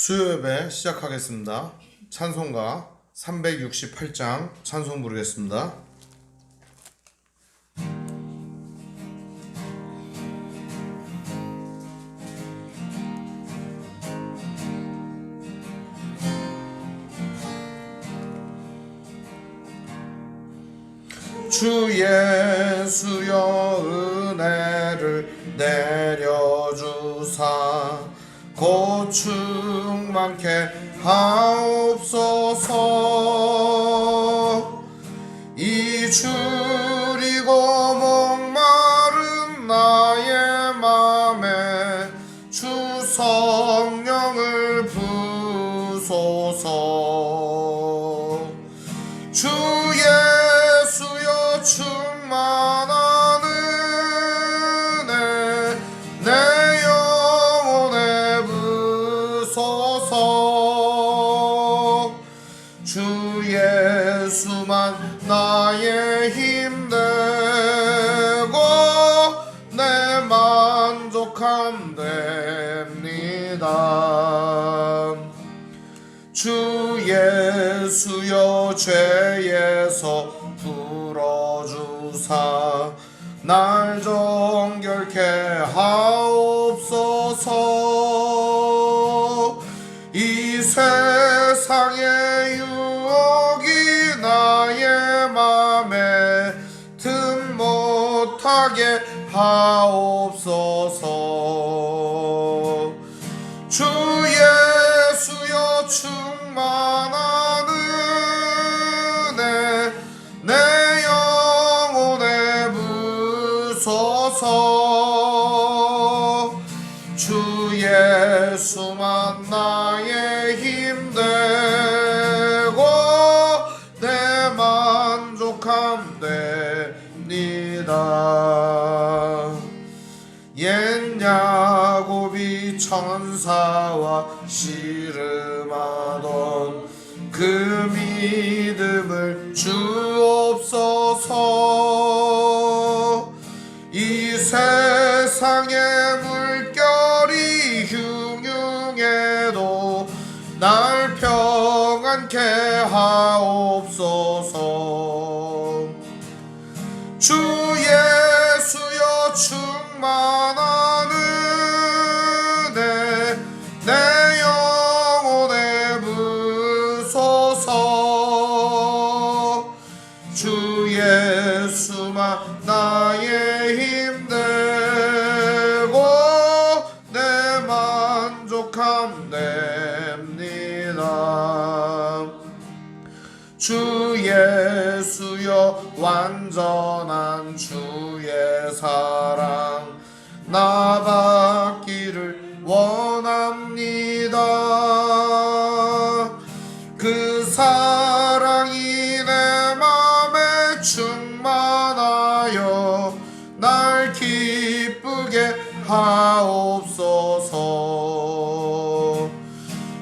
수요 예배 시작하겠습니다. 찬송가 368장 찬송 부르겠습니다. 주 예수여 은혜를 내려주사 고충 많게 하옵소서. 이주리고 목마른 나의 맘에 주 성령을 부소서. 주 예수여 충만한 은혜 내 영혼에 부소서. 주 예수만 나의 힘 되고 내 만족함 됩니다. 주 예수여 죄에서 풀어주사 날 정결케 하옵소서. 이 세상의 유혹이 나의 맘에 틈 못하게 하옵소서. 주 예수여 충만한 은혜 내 영혼에 부소서. 주 예수만 나의 힘 되고 내 만족함 됩니다. 옛 야곱이 천사와 씨름하던 그 믿음을 주옵소서. 이 세상의 물결이 흉흉해도 날 평안케 하옵소서. 주 예수여 충만한 은혜 내 영혼에 부소서. 주 예수만 나의 힘 되고 내 만족함 됩니다. 주 예수여 완전한 주의 사랑 나 받기를 원합니다. 그 사랑이 내 맘에 충만하여 날 기쁘게 하옵소서.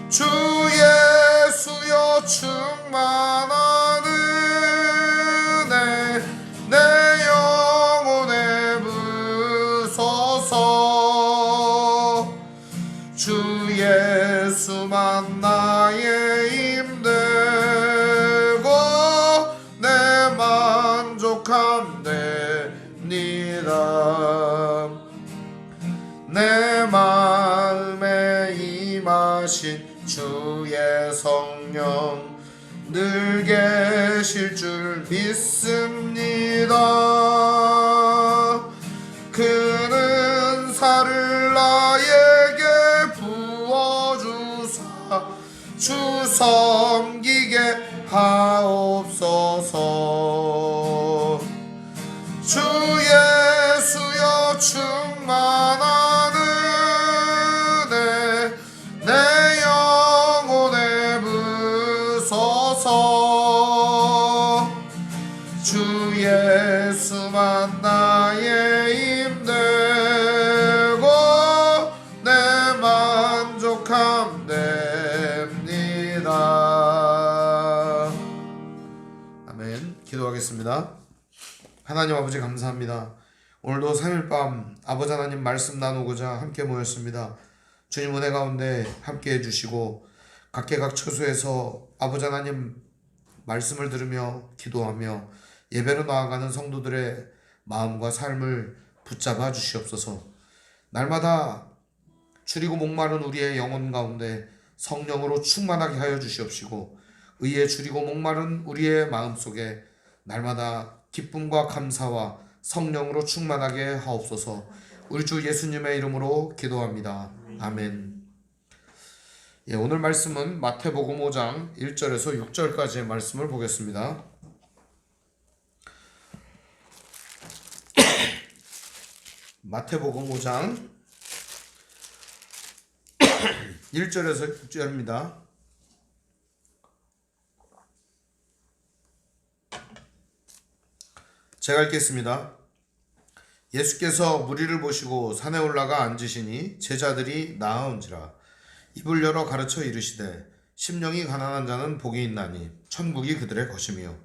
주 예수여 충만한 은혜 내 영혼에 부소서. 주 예수만 나의 힘 되고 내 만족함 됩니다. 내 마음에 임하신 주의 성령 늘 계실 줄 믿습니다. 그는 사를 나에게 부어주사 주 섬기게 하옵소서. 주 예수여 충만한 은혜 내 영혼에 부소서. 주 예수만 나의 힘 되고 내 만족함 됩니다. 아멘. 기도하겠습니다. 하나님 아버지 감사합니다. 오늘도 3일 밤 아버지 하나님 말씀 나누고자 함께 모였습니다. 주님 은혜 가운데 함께 해주시고 각계각 처소에서 아버지 하나님 말씀을 들으며 기도하며 예배로 나아가는 성도들의 마음과 삶을 붙잡아 주시옵소서. 날마다 줄이고 목마른 우리의 영혼 가운데 성령으로 충만하게 하여 주시옵시고 의에 줄이고 목마른 우리의 마음속에 날마다 기쁨과 감사와 성령으로 충만하게 하옵소서. 우리 주 예수님의 이름으로 기도합니다. 아멘. 오늘 말씀은 마태복음 5장 1절에서 6절까지의 말씀을 보겠습니다. 마태복음 5장 1절에서 6절입니다. 제가 읽겠습니다. 예수께서 무리를 보시고 산에 올라가 앉으시니 제자들이 나아온지라. 입을 열어 가르쳐 이르시되 심령이 가난한 자는 복이 있나니 천국이 그들의 것이며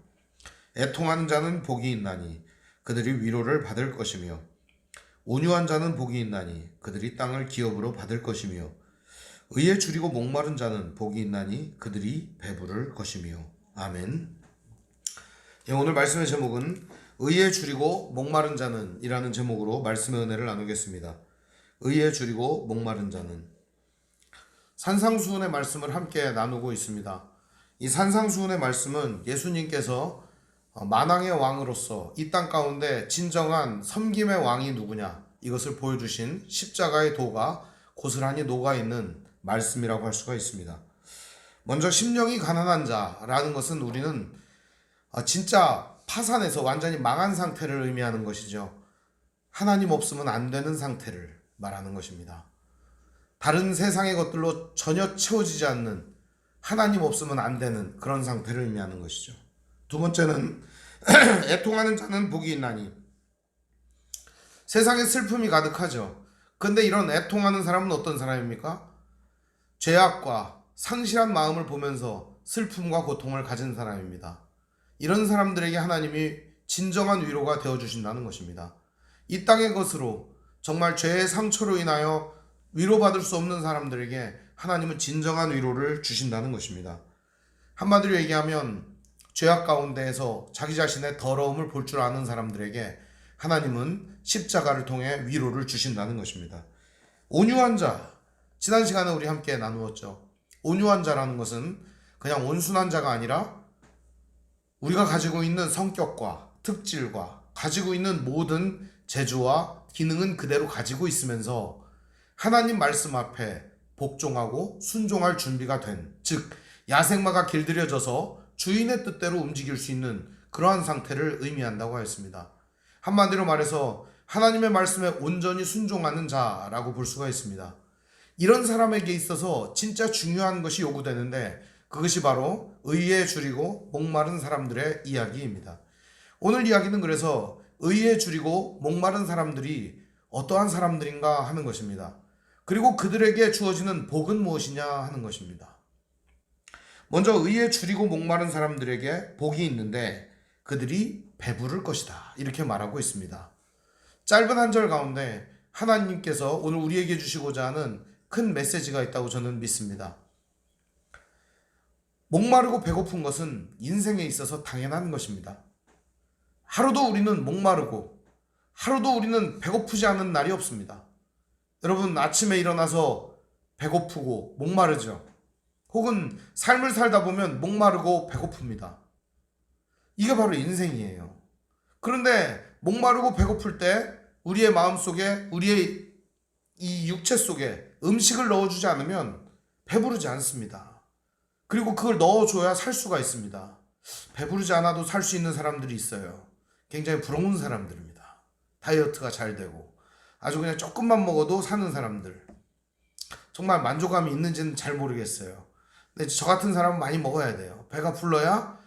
애통하는 자는 복이 있나니 그들이 위로를 받을 것이며 온유한 자는 복이 있나니 그들이 땅을 기업으로 받을 것이며 의에 줄이고 목마른 자는 복이 있나니 그들이 배부를 것이며. 아멘. 오늘 말씀의 제목은 의에 줄이고 목마른 자는 이라는 제목으로 말씀의 은혜를 나누겠습니다. 의에 줄이고 목마른 자는. 산상수훈의 말씀을 함께 나누고 있습니다. 이 산상수훈의 말씀은 예수님께서 만왕의 왕으로서 이 땅 가운데 진정한 섬김의 왕이 누구냐 이것을 보여주신 십자가의 도가 고스란히 녹아있는 말씀이라고 할 수가 있습니다. 먼저 심령이 가난한 자라는 것은 우리는 진짜 파산해서 완전히 망한 상태를 의미하는 것이죠. 하나님 없으면 안 되는 상태를 말하는 것입니다. 다른 세상의 것들로 전혀 채워지지 않는, 하나님 없으면 안 되는 그런 상태를 의미하는 것이죠. 두 번째는 애통하는 자는 복이 있나니. 세상에 슬픔이 가득하죠. 근데 이런 애통하는 사람은 어떤 사람입니까? 죄악과 상실한 마음을 보면서 슬픔과 고통을 가진 사람입니다. 이런 사람들에게 하나님이 진정한 위로가 되어주신다는 것입니다. 이 땅의 것으로 정말 죄의 상처로 인하여 위로받을 수 없는 사람들에게 하나님은 진정한 위로를 주신다는 것입니다. 한마디로 얘기하면 죄악 가운데에서 자기 자신의 더러움을 볼 줄 아는 사람들에게 하나님은 십자가를 통해 위로를 주신다는 것입니다. 온유한 자, 지난 시간에 우리 함께 나누었죠. 온유한 자라는 것은 그냥 온순한 자가 아니라 우리가 가지고 있는 성격과 특질과 가지고 있는 모든 재주와 기능은 그대로 가지고 있으면서 하나님 말씀 앞에 복종하고 순종할 준비가 된, 즉 야생마가 길들여져서 주인의 뜻대로 움직일 수 있는 그러한 상태를 의미한다고 하였습니다. 한마디로 말해서 하나님의 말씀에 온전히 순종하는 자라고 볼 수가 있습니다. 이런 사람에게 있어서 진짜 중요한 것이 요구되는데 그것이 바로 의에 줄이고 목마른 사람들의 이야기입니다. 오늘 이야기는 그래서 의에 줄이고 목마른 사람들이 어떠한 사람들인가 하는 것입니다. 그리고 그들에게 주어지는 복은 무엇이냐 하는 것입니다. 먼저 의에 줄이고 목마른 사람들에게 복이 있는데 그들이 배부를 것이다 이렇게 말하고 있습니다. 짧은 한 절 가운데 하나님께서 오늘 우리에게 주시고자 하는 큰 메시지가 있다고 저는 믿습니다. 목마르고 배고픈 것은 인생에 있어서 당연한 것입니다. 하루도 우리는 목마르고 하루도 우리는 배고프지 않은 날이 없습니다. 여러분 아침에 일어나서 배고프고 목마르죠. 혹은 삶을 살다 보면 목마르고 배고픕니다. 이게 바로 인생이에요. 그런데 목마르고 배고플 때 우리의 마음속에 우리의 이 육체 속에 음식을 넣어주지 않으면 배부르지 않습니다. 그리고 그걸 넣어줘야 살 수가 있습니다. 배부르지 않아도 살 수 있는 사람들이 있어요. 굉장히 부러운 사람들입니다. 다이어트가 잘 되고 아주 그냥 조금만 먹어도 사는 사람들. 정말 만족감이 있는지는 잘 모르겠어요. 근데 저 같은 사람은 많이 먹어야 돼요. 배가 불러야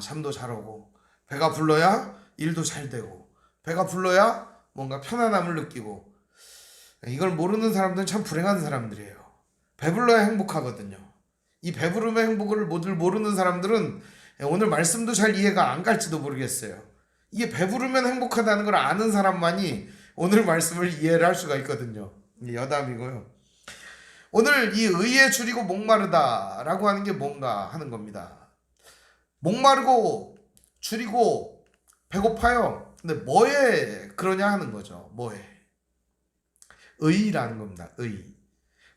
잠도 잘 오고, 배가 불러야 일도 잘 되고, 배가 불러야 뭔가 편안함을 느끼고. 이걸 모르는 사람들은 참 불행한 사람들이에요. 배불러야 행복하거든요. 이 배부름의 행복을 모르는 사람들은 오늘 말씀도 잘 이해가 안 갈지도 모르겠어요. 이게 배부르면 행복하다는 걸 아는 사람만이 오늘 말씀을 이해를 할 수가 있거든요. 여담이고요. 오늘 이 의에 줄이고 목마르다라고 하는 게 뭔가 하는 겁니다. 목마르고 줄이고 배고파요. 근데 뭐에 그러냐 하는 거죠. 뭐에? 의라는 겁니다. 의.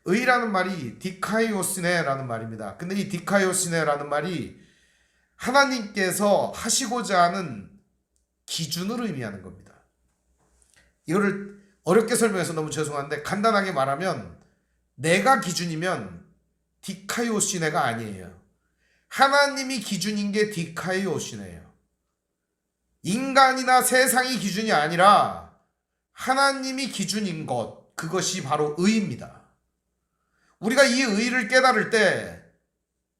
의라는 말이 디카이오시네라는 말입니다. 근데 이 디카이오시네라는 말이 하나님께서 하시고자 하는 기준을 의미하는 겁니다. 이거를 어렵게 설명해서 너무 죄송한데 간단하게 말하면 내가 기준이면 디카이오시네가 아니에요. 하나님이 기준인 게 디카이오시네예요. 인간이나 세상이 기준이 아니라 하나님이 기준인 것, 그것이 바로 의입니다. 우리가 이 의를 깨달을 때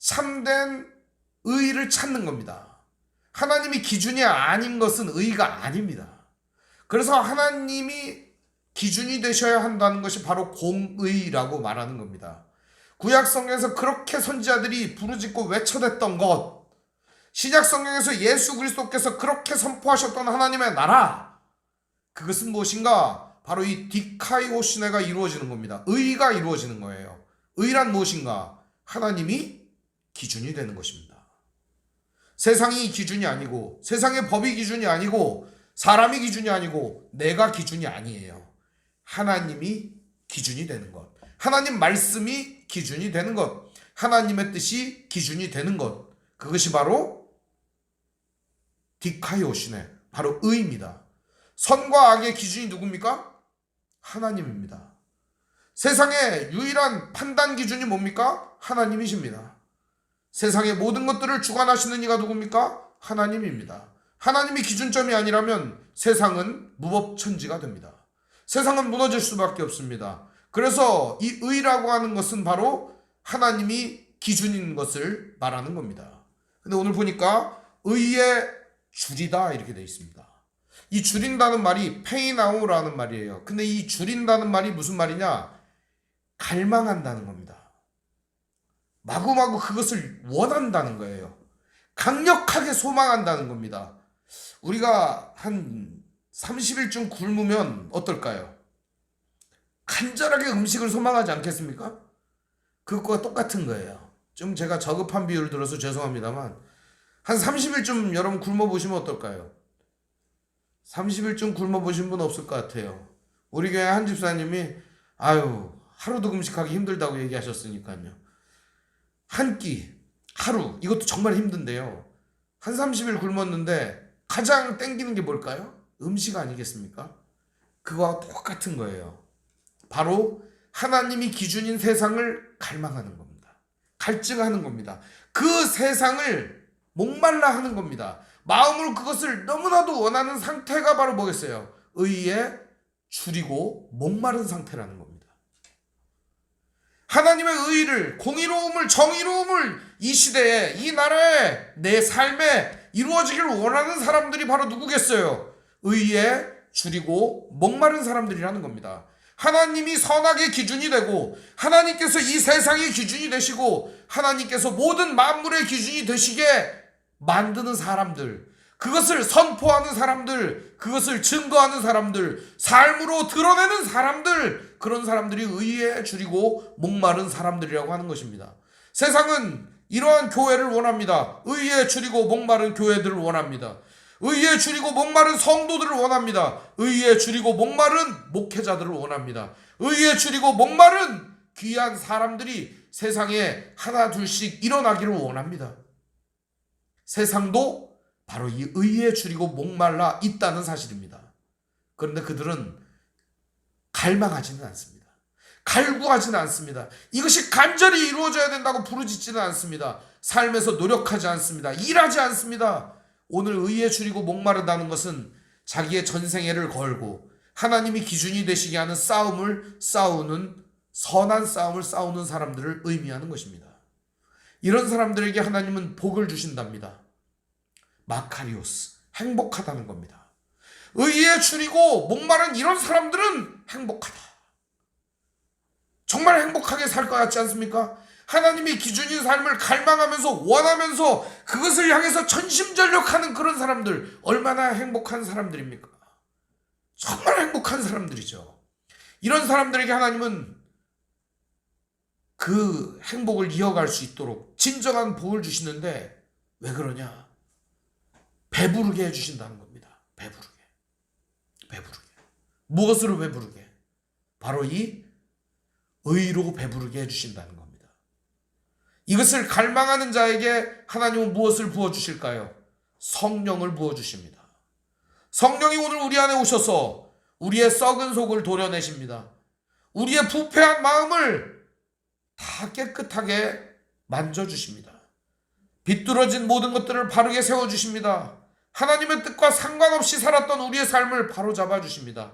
참된 의를 찾는 겁니다. 하나님이 기준이 아닌 것은 의가 아닙니다. 그래서 하나님이 기준이 되셔야 한다는 것이 바로 공의라고 말하는 겁니다. 구약성경에서 그렇게 선지자들이 부르짖고 외쳐댔던 것, 신약성경에서 예수 그리스도께서 그렇게 선포하셨던 하나님의 나라, 그것은 무엇인가? 바로 이 디카이오시네가 이루어지는 겁니다. 의가 이루어지는 거예요. 의란 무엇인가? 하나님이 기준이 되는 것입니다. 세상이 기준이 아니고, 세상의 법이 기준이 아니고, 사람이 기준이 아니고, 내가 기준이 아니에요. 하나님이 기준이 되는 것, 하나님 말씀이 기준이 되는 것, 하나님의 뜻이 기준이 되는 것, 그것이 바로 디카이오시네, 바로 의입니다. 선과 악의 기준이 누굽니까? 하나님입니다. 세상의 유일한 판단 기준이 뭡니까? 하나님이십니다. 세상의 모든 것들을 주관하시는 이가 누굽니까? 하나님입니다. 하나님이 기준점이 아니라면 세상은 무법천지가 됩니다. 세상은 무너질 수밖에 없습니다. 그래서 이 의라고 하는 것은 바로 하나님이 기준인 것을 말하는 겁니다. 근데 오늘 보니까 의에 줄이다 이렇게 되어 있습니다. 이 줄인다는 말이 페이나우라는 말이에요. 근데 이 줄인다는 말이 무슨 말이냐? 갈망한다는 겁니다. 마구마구 그것을 원한다는 거예요. 강력하게 소망한다는 겁니다. 우리가 한 30일쯤 굶으면 어떨까요? 간절하게 음식을 소망하지 않겠습니까? 그것과 똑같은 거예요. 좀 제가 저급한 비유를 들어서 죄송합니다만 한 30일쯤 여러분 굶어보시면 어떨까요? 30일쯤 굶어보신 분 없을 것 같아요. 우리 교회 한 집사님이 하루도 금식하기 힘들다고 얘기하셨으니까요. 한 끼, 하루, 이것도 정말 힘든데요. 한 30일 굶었는데 가장 땡기는 게 뭘까요? 음식 아니겠습니까? 그거와 똑같은 거예요. 바로 하나님이 기준인 세상을 갈망하는 겁니다. 갈증하는 겁니다. 그 세상을 목말라 하는 겁니다. 마음으로 그것을 너무나도 원하는 상태가 바로 뭐겠어요? 의에 줄이고 목마른 상태라는 겁니다. 하나님의 의를, 공의로움을, 정의로움을 이 시대에, 이 나라에, 내 삶에 이루어지기를 원하는 사람들이 바로 누구겠어요? 의에 줄이고 목마른 사람들이라는 겁니다. 하나님이 선악의 기준이 되고 하나님께서 이 세상의 기준이 되시고 하나님께서 모든 만물의 기준이 되시게 만드는 사람들, 그것을 선포하는 사람들, 그것을 증거하는 사람들, 삶으로 드러내는 사람들, 그런 사람들이 의에 줄이고 목마른 사람들이라고 하는 것입니다. 세상은 이러한 교회를 원합니다. 의에 줄이고 목마른 교회들을 원합니다. 의에 줄이고 목마른 성도들을 원합니다. 의에 줄이고 목마른 목회자들을 원합니다. 의에 줄이고 목마른 귀한 사람들이 세상에 하나 둘씩 일어나기를 원합니다. 세상도 바로 이 의에 줄이고 목말라 있다는 사실입니다. 그런데 그들은 갈망하지는 않습니다. 갈구하지는 않습니다. 이것이 간절히 이루어져야 된다고 부르짖지는 않습니다. 삶에서 노력하지 않습니다. 일하지 않습니다. 오늘 의에 줄이고 목마르다는 것은 자기의 전생애를 걸고 하나님이 기준이 되시게 하는 싸움을 싸우는, 선한 싸움을 싸우는 사람들을 의미하는 것입니다. 이런 사람들에게 하나님은 복을 주신답니다. 마카리오스, 행복하다는 겁니다. 의에 줄이고 목마른 이런 사람들은 행복하다. 정말 행복하게 살 것 같지 않습니까? 하나님이 기준인 삶을 갈망하면서 원하면서 그것을 향해서 전심전력하는 그런 사람들, 얼마나 행복한 사람들입니까? 정말 행복한 사람들이죠. 이런 사람들에게 하나님은 그 행복을 이어갈 수 있도록 진정한 복을 주시는데 왜 그러냐? 배부르게 해주신다는 겁니다. 배부르게. 무엇으로 배부르게? 바로 이 의로 배부르게 해주신다는 겁니다. 이것을 갈망하는 자에게 하나님은 무엇을 부어주실까요? 성령을 부어주십니다. 성령이 오늘 우리 안에 오셔서 우리의 썩은 속을 도려내십니다. 우리의 부패한 마음을 다 깨끗하게 만져주십니다. 비뚤어진 모든 것들을 바르게 세워주십니다. 하나님의 뜻과 상관없이 살았던 우리의 삶을 바로잡아 주십니다.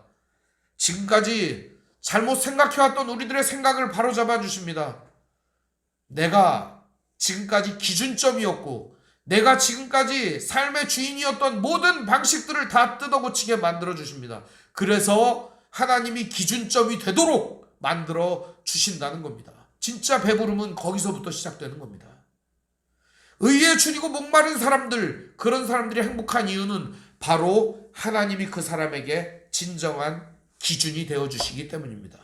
지금까지 잘못 생각해왔던 우리들의 생각을 바로잡아 주십니다. 내가 지금까지 기준점이었고 내가 지금까지 삶의 주인이었던 모든 방식들을 다 뜯어고치게 만들어 주십니다. 그래서 하나님이 기준점이 되도록 만들어 주신다는 겁니다. 진짜 배부름은 거기서부터 시작되는 겁니다. 의에 줄이고 목마른 사람들, 그런 사람들이 행복한 이유는 바로 하나님이 그 사람에게 진정한 기준이 되어주시기 때문입니다.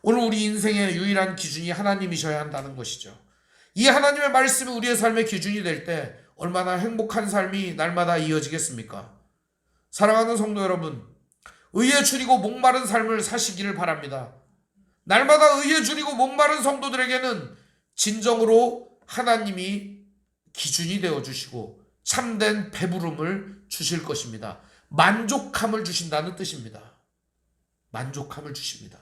오늘 우리 인생의 유일한 기준이 하나님이셔야 한다는 것이죠. 이 하나님의 말씀이 우리의 삶의 기준이 될 때 얼마나 행복한 삶이 날마다 이어지겠습니까? 사랑하는 성도 여러분, 의에 줄이고 목마른 삶을 사시기를 바랍니다. 날마다 의에 줄이고 목마른 성도들에게는 진정으로 하나님이 기준이 되어주시고 참된 배부름을 주실 것입니다. 만족함을 주신다는 뜻입니다. 만족함을 주십니다.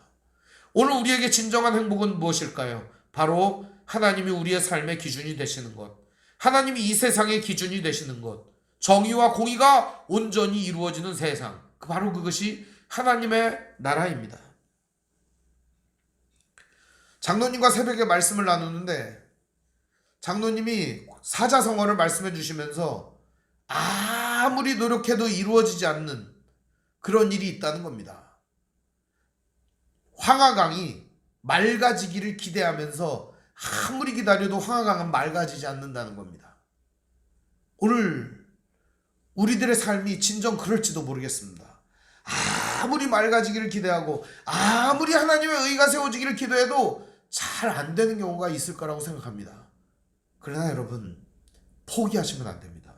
오늘 우리에게 진정한 행복은 무엇일까요? 바로 하나님이 우리의 삶의 기준이 되시는 것, 하나님이 이 세상의 기준이 되시는 것, 정의와 공의가 온전히 이루어지는 세상, 바로 그것이 하나님의 나라입니다. 장로님과 새벽에 말씀을 나누는데 장로님이 사자성어를 말씀해 주시면서 아무리 노력해도 이루어지지 않는 그런 일이 있다는 겁니다. 황하강이 맑아지기를 기대하면서 아무리 기다려도 황하강은 맑아지지 않는다는 겁니다. 오늘 우리들의 삶이 진정 그럴지도 모르겠습니다. 아무리 맑아지기를 기대하고 아무리 하나님의 의가 세워지기를 기도해도 잘 안 되는 경우가 있을 거라고 생각합니다. 그러나 여러분, 포기하시면 안 됩니다.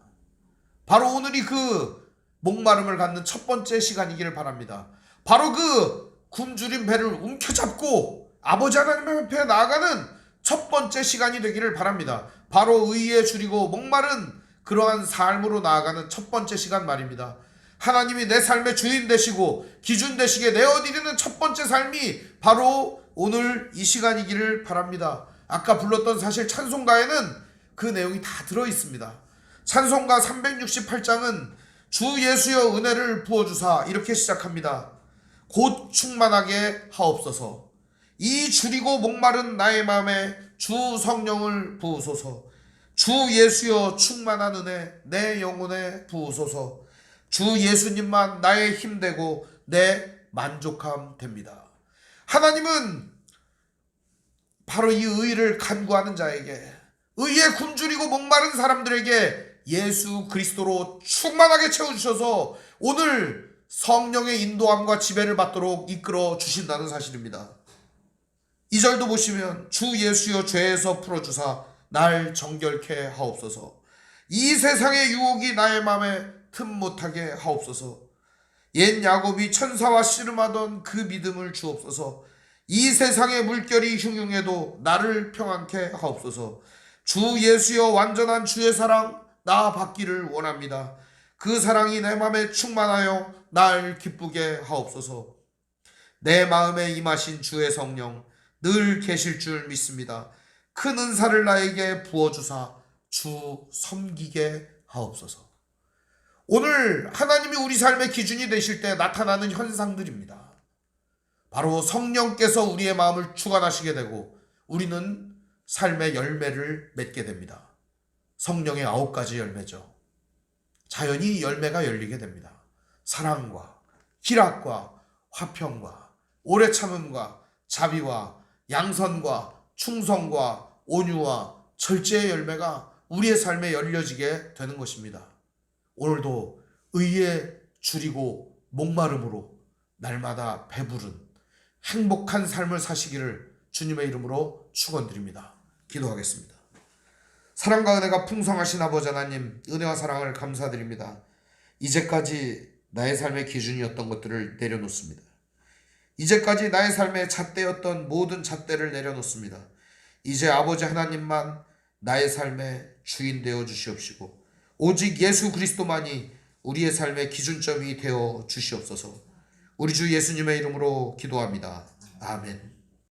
바로 오늘이 그 목마름을 갖는 첫 번째 시간이기를 바랍니다. 바로 그 굶주린 배를 움켜잡고 아버지 하나님 앞에 나아가는 첫 번째 시간이 되기를 바랍니다. 바로 의에 줄이고 목마른 그러한 삶으로 나아가는 첫 번째 시간 말입니다. 하나님이 내 삶의 주인 되시고 기준 되시게 내어드리는 첫 번째 삶이 바로 오늘 이 시간이기를 바랍니다. 아까 불렀던 사실 찬송가에는 그 내용이 다 들어있습니다. 찬송가 368장은 주 예수여 은혜를 부어주사 이렇게 시작합니다. 곧 충만하게 하옵소서. 이 줄이고 목마른 나의 마음에 주 성령을 부으소서. 주 예수여 충만한 은혜 내 영혼에 부으소서. 주 예수님만 나의 힘되고 내 만족함 됩니다. 하나님은 바로 이 의를 간구하는 자에게, 의에 굶주리고 목마른 사람들에게 예수 그리스도로 충만하게 채워주셔서 오늘 성령의 인도함과 지배를 받도록 이끌어 주신다는 사실입니다. 2절도 보시면 주 예수여 죄에서 풀어주사 날 정결케 하옵소서. 이 세상의 유혹이 나의 마음에 틈 못하게 하옵소서. 옛 야곱이 천사와 씨름하던 그 믿음을 주옵소서. 이 세상의 물결이 흉흉해도 나를 평안케 하옵소서. 주 예수여 완전한 주의 사랑 나 받기를 원합니다. 그 사랑이 내 마음에 충만하여 날 기쁘게 하옵소서. 내 마음에 임하신 주의 성령 늘 계실 줄 믿습니다. 큰 은사를 나에게 부어주사 주 섬기게 하옵소서. 오늘 하나님이 우리 삶의 기준이 되실 때 나타나는 현상들입니다. 바로 성령께서 우리의 마음을 주관하시게 되고 우리는 삶의 열매를 맺게 됩니다. 성령의 9가지 열매죠. 자연히 열매가 열리게 됩니다. 사랑과 희락과 화평과 오래 참음과 자비와 양선과 충성과 온유와 절제의 열매가 우리의 삶에 열려지게 되는 것입니다. 오늘도 의에 줄이고 목마름으로 날마다 배부른 행복한 삶을 사시기를 주님의 이름으로 축원드립니다. 기도하겠습니다. 사랑과 은혜가 풍성하신 아버지 하나님, 은혜와 사랑을 감사드립니다. 이제까지 나의 삶의 기준이었던 것들을 내려놓습니다. 이제까지 나의 삶의 잣대였던 모든 잣대를 내려놓습니다. 이제 아버지 하나님만 나의 삶의 주인 되어 주시옵시고 오직 예수 그리스도만이 우리의 삶의 기준점이 되어 주시옵소서. 우리 주 예수님의 이름으로 기도합니다. 아멘.